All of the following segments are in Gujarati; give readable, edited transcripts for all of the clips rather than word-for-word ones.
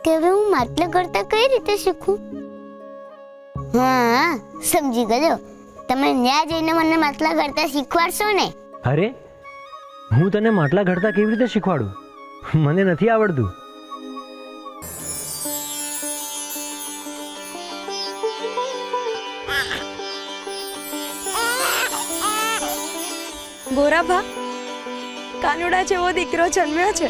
કે હવે હું માટલા કરતા કઈ રીતે શીખું? હા, સમજી ગયો. તમે ત્યાં જઈને મને માટલા કરતા શીખવાડશો ને? અરે, હું તને માટલા ઘડતા કેવી રીતે શીખવાડું? મને નથી આવડતું. ગોરાભા, કાનુડા જેવો દીકરો જન્મ્યો છે.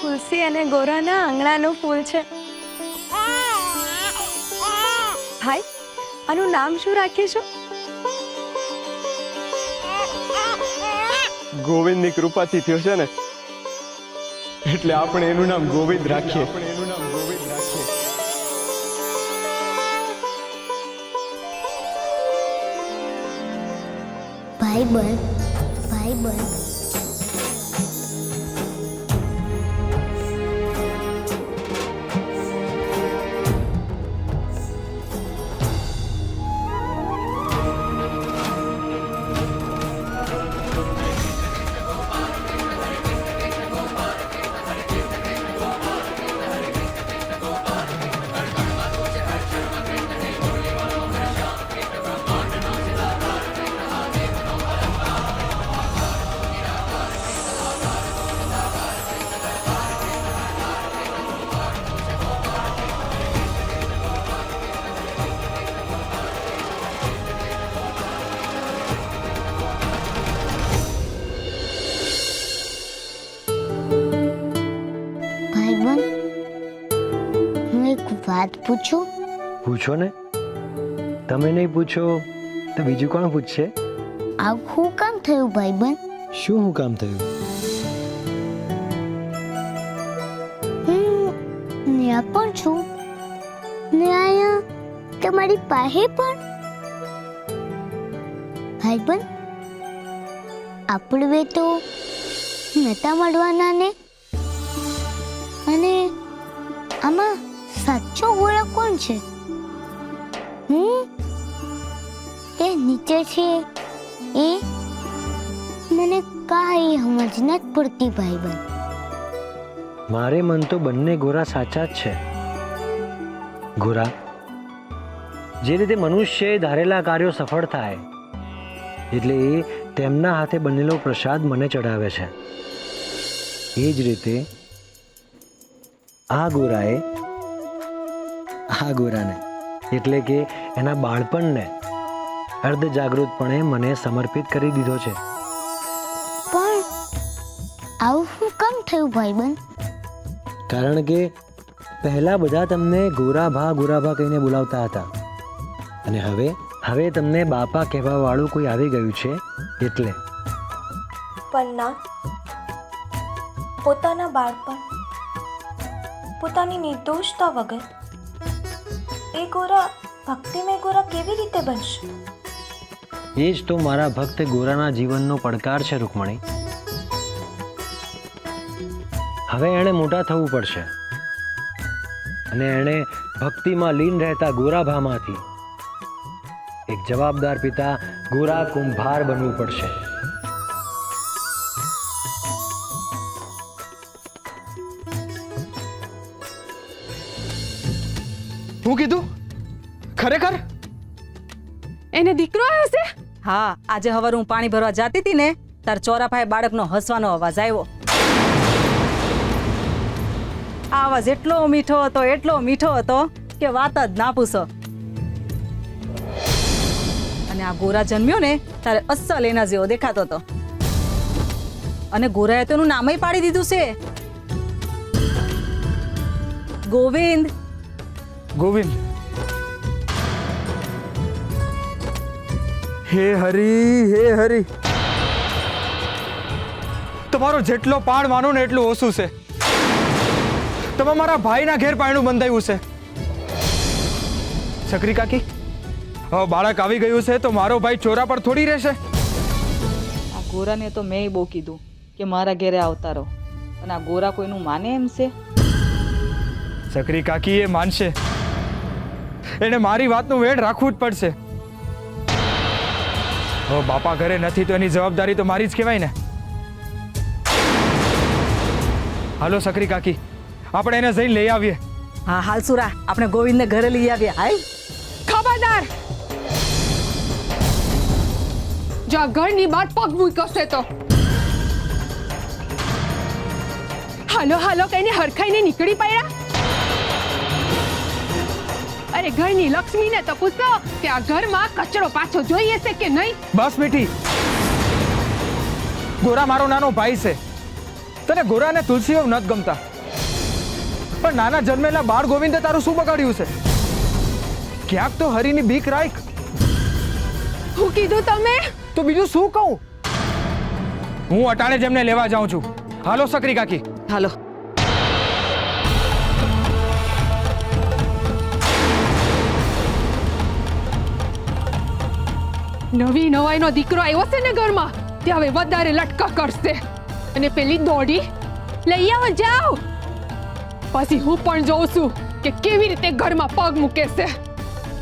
તુલસી અને ગોરાના આંગણાનું ફૂલ છે. ભાઈ, આનું નામ શું રાખીશું? ગોવિંદની કૃપાથી થયો છે ને, એટલે આપણે એનું નામ ગોવિંદ રાખીએ. ભાઈબંધ, ભાઈબંધ. વાત પૂછું? પૂછો ને. તમે નહીં પૂછો તો બીજું કોણ પૂછશે? આવું શું કામ થયું ભાઈબંધ? શું હું કામ થયું? હું ન્યા પણ છું ને આયા તમારી પાસે પણ. ભાઈબંધ, આપણે બે તો નતા મળવાના ને? અને આમાં સાચો ગોરા કોણ છે? એ નીચે છે એ મને કાંઈ સમજ નથી પડતી ભાઈબંધ. મારે મન તો બંને ગોરા સાચા જ છે. ગોરા, જે રીતે મનુષ્ય ધારેલા કાર્યો સફળ થાય એટલે એ તેમના હાથે બનેલો પ્રસાદ મને ચડાવે છે, એ જ રીતે આ ગોરાએ આ ગોરાને એટલે કે એના બાળપણને અર્ધ જાગૃતપણે મને સમર્પિત કરી દીધો છે. પણ આવું શું કામ થયું ભાઈબંધ? કારણ કે પહેલા બધા તમને ગોરાભા કહીને બોલાવતા હતા, અને હવે તમને બાપા કહેવા વાળું કોઈ આવી ગયું છે એટલે. પણ ના, પોતાના બાળપણ, પોતાની નિર્દોષતા વગર એ ગોરા ભક્તિમય ગોરા કેવી રીતે બનશે? એ જ તો મારા ભક્ત ગોરાના જીવનનો પડકાર છે રૂકમણી. હવે એણે મોટા થવું પડશે અને એણે ભક્તિમાં લીન રહેતા ગોરાભામાંથી એક જવાબદાર પિતા ગોરા કુંભાર બનવું પડશે. હું કીધું? ખરેખર એને દીકરો આવ્યો છે? હા, આજે હવારે હું પાણી ભરવા જાતી હતી ને તાર ચોરાફાએ બાળકનો હસવાનો અવાજ આવ્યો. આ અવાજ એટલો મીઠો હતો કે વાત જ ના પૂછો. અને આ ગોરા જન્મ્યો ને તારે અસલ એના જેવો દેખાતો હતો, અને ગોરાએ તો એનું નામય પાડી દીધું છે, ગોવિંદ. ગોવિંદ. હે હરી, તમારો જેટલો પાડ માનો ને એટલું ઓછું છે. તમે મારા ભાઈના ઘેર પાયણું બંધાયું છે. છકરી કાકી, હવે બાળક આવી ગયું છે તો મારો ભાઈ ચોરા પર થોડી રહેશે. આ ગોરાને તો મેં બહુ કીધું કે મારા ઘેરે આવતા રહો, અને આ ગોરા કોઈનું માને એમ છે? સકરી કાકી એ માનશે. એને મારી વાતનું વેડ રાખવું જ પડશે. હવે બાપા ઘરે નથી તો એની જવાબદારી તો મારી જ કહેવાય ને. હાલો સકરી કાકી, આપણે એને જઈને લઈ આવીએ. હા હાલ સુરા, આપણે ગોવિંદને ઘરે લઈ આવીએ. હાલ. ખબરદાર, જો આ ઘરની બહાર પગ મૂકશે તો હાલો હાલો કહીને હરખાઈને નીકળી પડ્યા. અરે ઘરની લક્ષ્મીને તો પૂછો કે આ ઘરમાં કચરો પાછો જોઈએ છે કે નહીં. બસ મીઠી, ગોરા મારો નાનો ભાઈ છે. તને ગોરા ને તુલસી વહુ નથી ગમતા, પણ નાના જન્મેલા બાળ ગોવિંદે તારું શું બગાડ્યું છે? ક્યાંક તો હરીની બીક રાખ. શું કીધું તમે? તો બીજું શું કહું? હું અટાણે જ એમને લેવા જાઉં છું. હાલો સકરી કાકી. હાલો. નવી નવાઈનો દીકરો આવ્યો છે ને ઘરમાં, તે હવે વધારે લટકા કરશે. અને પેલી દોડી લઈ આવો, જાઓ. પછી હું પણ જોઉં છું કે કેવી રીતે ઘરમાં પગ મૂકે છે.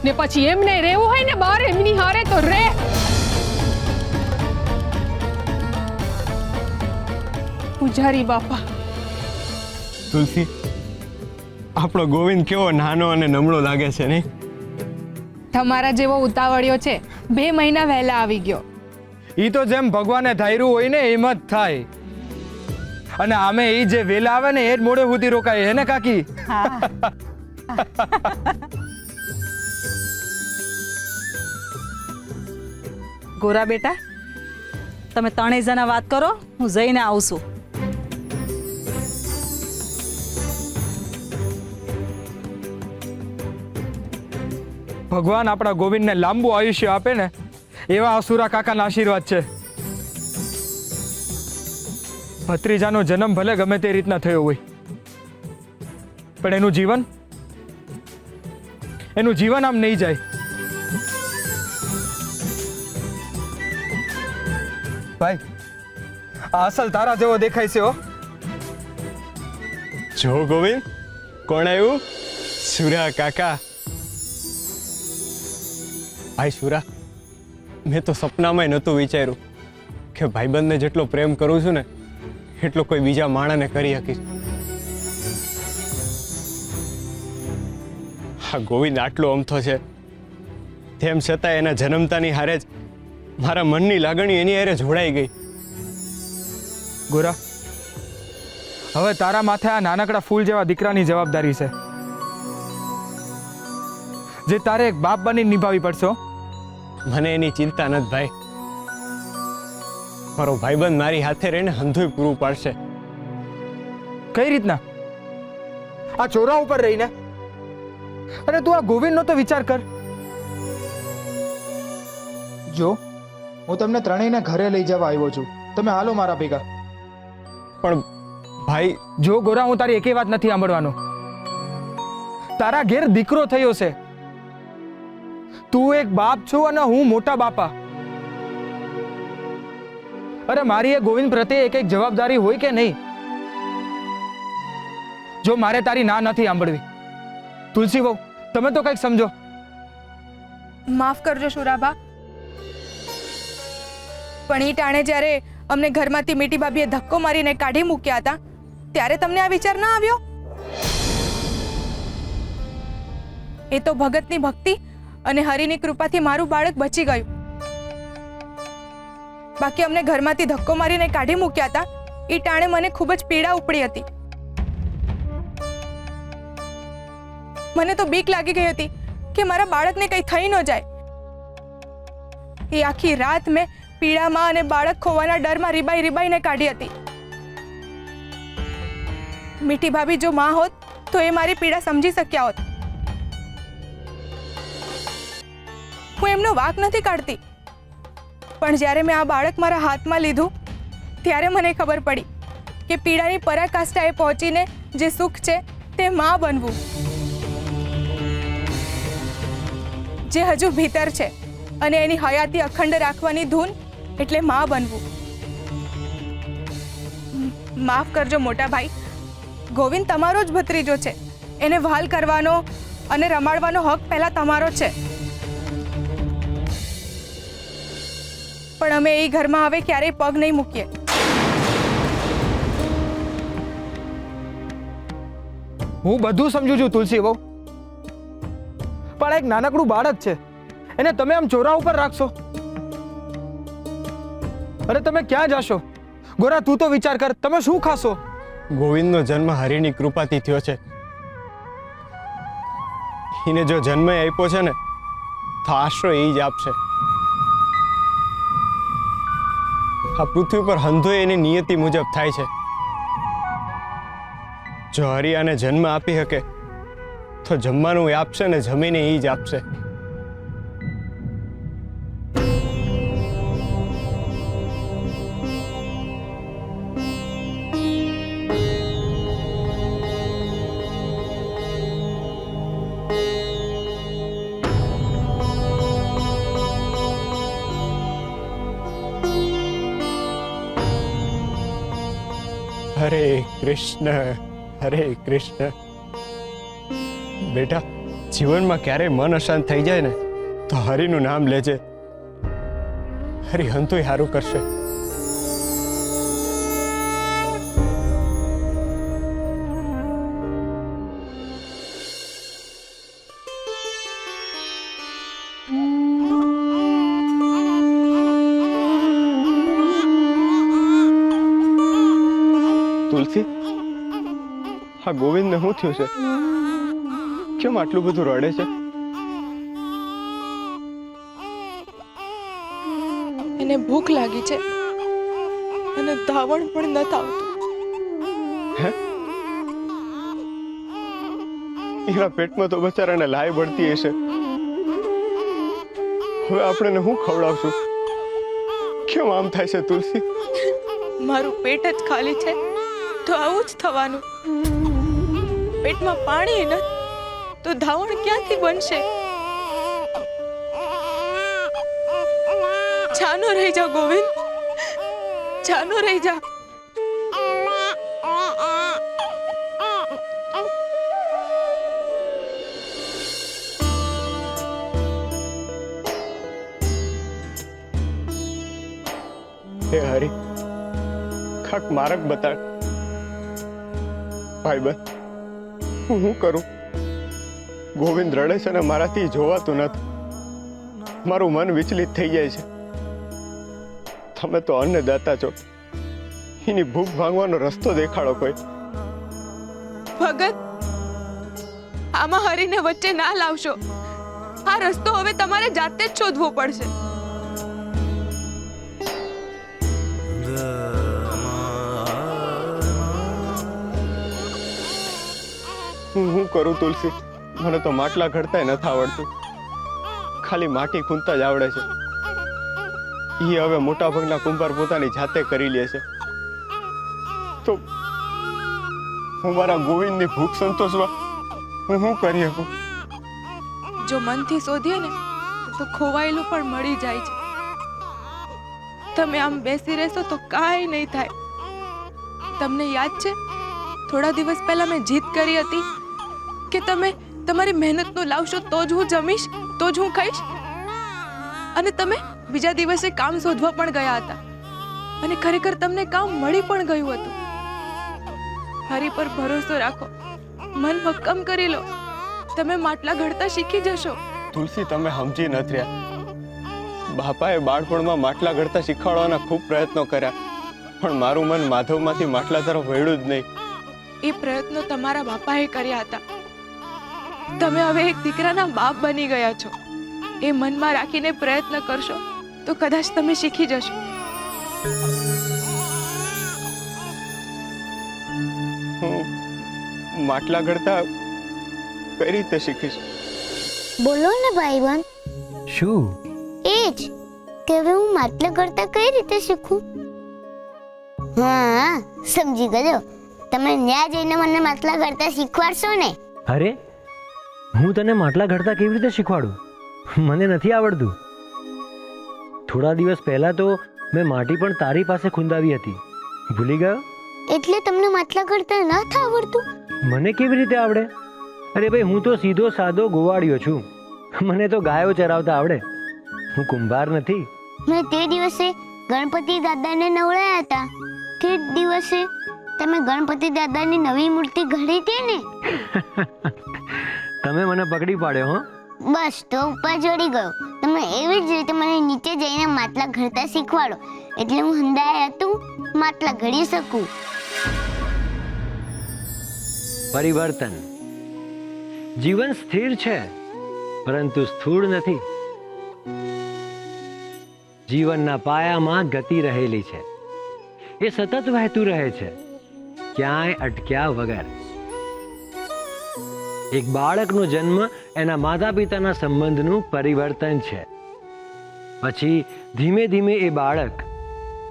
ને પછી એમને રહેવું હોય ને બહાર એમની હારે તો રે. પૂજારી બાપા. તુલસી, આપણો ગોવિંદ કેવો નાનો અને નમળો લાગે છે નહીં? તમારા જેવો ઉતાવળ્યો છે, 2 મહિના વહેલા આવી ગયો. ઈ તો જેમ ભગવાને ધાર્યું હોય ને એમ જ થાય. અને આમે ઈ જે વેલા આવે ને એ જ મોડે સુધી રોકાય હે ને કાકી? ગોરા બેટા, તમે ત્રણેય જણા વાત કરો, હું જઈને આવું છું. ભગવાન આપણા ગોવિંદને લાંબુ આયુષ્ય આપે ને એવા અસુરા કાકાના આશીર્વાદ છે. ભત્રીજાનો જન્મ ભલે ગમે તે રીતના થયો હોય, પણ એનું જીવન આમ નહીં જાય. ભાઈ, આ અસલ તારા જેવો દેખાય છે હો. જો ગોવિંદ, કોણ આવ્યું? સુરા કાકા. ભાઈ સુરા, મેં તો સપનામાં નહોતું વિચાર્યું કે ભાઈબંધને જેટલો પ્રેમ કરું છું ને એટલો કોઈ બીજા માણસને કરી શકીશ. હા, ગોવિંદ આટલો અમથો છે, તેમ છતાં એના જન્મતાની હારે જ મારા મનની લાગણી એની હારે જોડાઈ ગઈ. ગોરા, હવે તારા માથે આ નાનકડા ફૂલ જેવા દીકરાની જવાબદારી છે, જે તારે એક બાપ બની નિભાવવી પડશે હો. મને એની ચિંતા નથી ભાઈ. મારો ભાઈબંધ મારી હાથે રહીને હંધુય પૂરું પાડશે. કઈ રીતના? આ ચોરા ઉપર રહીને? અને તું આ ગોવિંદનો તો વિચાર કર. જો હું તમને ત્રણેયને ઘરે લઈ જવા આવ્યો છું, તમે હાલો મારા ભેગા. પણ ભાઈ, જો ગોરા, હું તારી એકેય વાત નથી સાંભળવાનો. તારા ઘેર દીકરો થયો છે, તું એક બાપ છો અને હું મોટા બાપા. અરે મારી એ ગોવિંદ પ્રત્યે એક જવાબદારી હોય કે નહીં? જો મારે તારી ના નથી સાંભળવી. તુલસી વહુ, તમે તો કંઈક સમજો. માફ કરજો શુરાબા, પણ ઈ ટાણે જ્યારે અમને ઘરમાંથી મીઠી ભાભીએ ધક્કો મારીને કાઢી મૂક્યા હતા ત્યારે તમને આ વિચાર ના આવ્યો? એ તો ભગતની ભક્તિ અને હરિની કૃપાથી મારું બાળક બચી ગયું. બાકી અમને ઘરમાંથી ધક્કો મારીને કાઢી મૂક્યા હતા એ ટાણે મને ખૂબ જ પીડા ઉપડી હતી. મને તો બીક લાગી ગઈ હતી કે મારા બાળકને કંઈ થઈ ન જાય. એ આખી રાત મેં પીડામાં અને બાળક ખોવાના ડરમાં રીબાઈને કાઢી હતી. મીઠી ભાભી જો માં હોત તો એ મારી પીડા સમજી શક્યા હોત. હું એમનો વાંક નથી કાઢતી, પણ જ્યારે મેં આ બાળક મારા હાથમાં લીધું ત્યારે મને ખબર પડી કે પીડાની પરાકાષ્ઠાએ પહોંચીને જે સુખ છે તે માં બનવું, જે હજુ ભીતર છે અને એની હયાતી અખંડ રાખવાની ધૂન એટલે માં બનવું. માફ કરજો મોટા ભાઈ, ગોવિંદ તમારો જ ભત્રીજો છે. એને વહાલ કરવાનો અને રમાડવાનો હક પહેલા તમારો છે. પણ અમે એ ઘરમાં હવે ક્યારેય પગ નહીં મૂકીએ. હું બધું સમજુ છું તુલસી બહુ, પણ એક નાનકડું બાળક છે, એને તમે આમ ચોરા ઉપર રાખશો? અરે તમે ક્યાં જશો? ગોરા તું તો વિચાર કર, તમે શું ખાશો? ગોવિંદનો જન્મ હરિની કૃપાથી થયો છે. એને જો જન્મ આપ્યો છે ને તો આશરો એ જ આપશે. આ પૃથ્વી પર હંધો એની નિયતિ મુજબ થાય છે. જો હરિયાને જન્મ આપી શકે તો જમવાનું એ આપશે ને જમીને એ જ આપશે. હરે કૃષ્ણ હરે કૃષ્ણ. બેટા, જીવનમાં ક્યારેય મન અશાંત થઈ જાય ને તો હરિનું નામ લેજે. હરિ હંતુય સારું કરશે. તુલસી, હા ગોવિંદને શું થયું છે? કેમ આટલું બધું રડે છે? એને ભૂખ લાગી છે અને ધાવણ પણ નથી આવતું. હે? એના પેટમાં તો બચારાને લાય બળતી હશે. હવે આપણે શું ખવડાવશું? કેમ આમ થાય છે તુલસી? મારું પેટ જ ખાલી છે તો આવું જ થવાનું. પેટમાં પાણી નથી તો ધાવણ ક્યાંથી બનશે? જાનો રહી જા ગોવિંદ, જાનો રહી જા. હે હરી, ખાક મારક બતાડ. ભાઈબંધ, હું શું કરું? ગોવિંદ રડે છે ને મારાથી જોવાતું નથી. મારું મન વિચલિત થઈ જાય છે. તમે તો અન્નદાતા છો, એની ભૂખ ભાંગવાનો રસ્તો દેખાડો કોઈ. ભગત, આમાં હરીને વચ્ચે ના લાવશો. આ રસ્તો હવે તમારે જાતે જ શોધવો પડશે. હું કરું તુલસી? મને તો માટલા ઘડતા નથી આવડતું. ખાલી માટી ખૂંદતા જ આવડે છે. એ હવે મોટા ભાગના કુંભાર પોતાની જાતે કરી લે છે. તો હું મારા ગોવિંદની ભૂખ સંતોષવા હું શું કરી શકું? જો મનથી શોધીએ ને તો ખોવાયેલું પણ મળી જાય છે. તમે આમ બેસી રહેશો તો કાંઈ નહીં થાય. તમને યાદ છે થોડા દિવસ પહેલા મેં જીદ કરી હતી કે તમે તમારી મહેનતનું લાવશો તો જ હું જમીશ, તો જ હું ખાઈશ. અને તમે બીજા દિવસે કામ શોધવા પણ ગયા હતા અને ખરેખર તમને કામ મળી પણ ગયું હતું. હરી પર ભરોસો રાખો, મન મક્કમ કરી લો. તમે માટલા ઘડતા શીખી જશો. તુલસી, તમે સમજી નથી રહ્યા. બાપાએ બાળપણમાં માટલા ઘડતા શીખવાડવાના ખૂબ પ્રયત્નો કર્યા, પણ મારું મન માધવમાંથી માટલા તરફ વળ્યું જ નહીં. એ પ્રયત્નો તમારા બાપાએ કર્યા હતા. તમે હવે એક દીકરાના બાપ બની ગયા છો. એ મનમાં રાખીને પ્રયત્ન કરશો તો કદાચ તમે શીખી જશો. હું માટલા ઘડતા કઈ રીતે શીખીશ? બોલો ને ભાઈબંધ. શું? એ જ કે હવે હું માટલા કરતા કઈ રીતે શીખું? હા, સમજી ગયો. તમે ત્યાં જઈને મને માટલા કરતા શીખવાડશો ને? અરે, હું તને માટલા ઘડતા કેવી રીતે શીખવાડું? મને નથી આવડતું. થોડા દિવસ પહેલા તો મેં માટી પણ તારી પાસે ખૂંદાવી હતી. ભૂલી ગયો? એટલે તમને માટલા ઘડતા નથી આવડતું? મને કેવી રીતે આવડે? અરે ભાઈ, હું તો સીધો સાદો ગોવાળિયો છું. મને તો ગાયો ચરાવતા આવડે. હું કુંભાર નથી. મેં તે દિવસે ગણપતિ દાદાને નવડાયા હતા. તે દિવસે તમે ગણપતિ દાદાની નવી મૂર્તિ ઘડી હતી ને? તમે મને પકડી પાડ્યો હો. બસ તો ઉપર ચડી ગયો. તમે એવી જ રીતે મને નીચે જઈને માટલા ઘડતા શીખવાડો, એટલે હું હંધાય હતું માટલા ઘડી શકું. પરિવર્તન. જીવન સ્થિર છે, પરંતુ સ્થૂળ નથી. જીવનના પાયામાં ગતિ રહેલી છે. એ સતત વહેતું રહે છે, ક્યાંય અટક્યા વગર. એક બાળકનો જન્મ એના માતા પિતાના સંબંધનું પરિવર્તન છે. પછી ધીમે ધીમે એ બાળક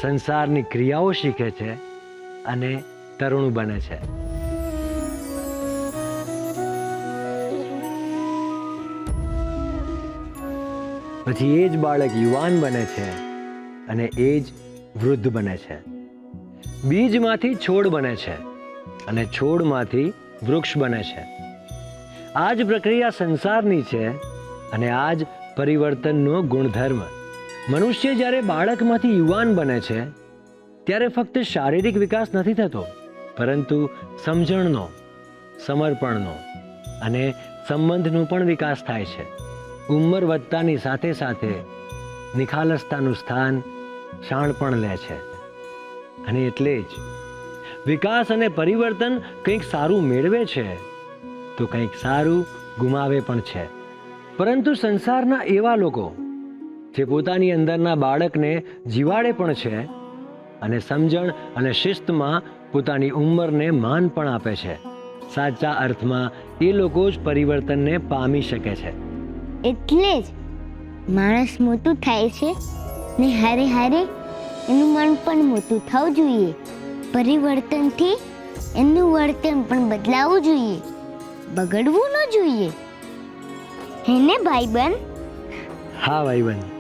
સંસારની ક્રિયાઓ શીખે છે અને તરુણ બને છે. પછી એ જ બાળક યુવાન બને છે અને એ જ વૃદ્ધ બને છે. બીજમાંથી છોડ બને છે અને છોડમાંથી વૃક્ષ બને છે. આ જ પ્રક્રિયા સંસારની છે અને આ જ પરિવર્તનનો ગુણધર્મ. મનુષ્ય જ્યારે બાળકમાંથી યુવાન બને છે ત્યારે ફક્ત શારીરિક વિકાસ નથી થતો, પરંતુ સમજણનો, સમર્પણનો અને સંબંધનો પણ વિકાસ થાય છે. ઉંમર વધતાની સાથે સાથે નિખાલસતાનું સ્થાન શાણપણ લે છે. અને એટલે જ વિકાસ અને પરિવર્તન કંઈક સારું મેળવે છે તો કંઈક સારું ગુમાવે પણ છે. પરંતુ સંસારના એવા લોકો જે પોતાની અંદરના બાળકને જીવાડે પણ છે અને સમજણ અને શિસ્તમાં પોતાની ઉંમરને માન પણ આપે છે, સાચા અર્થમાં એ લોકો જ પરિવર્તનને પામી શકે છે. એટલે જ માણસ મોટું થાય છે ને હારે હારે એનું મન પણ મોટું થવું જોઈએ. પરિવર્તનથી એનું વર્તન પણ બદલાવવું જોઈએ, બગડવું ન જોઈએ. હે ને ભાઈબંધ? હા ભાઈબંધ.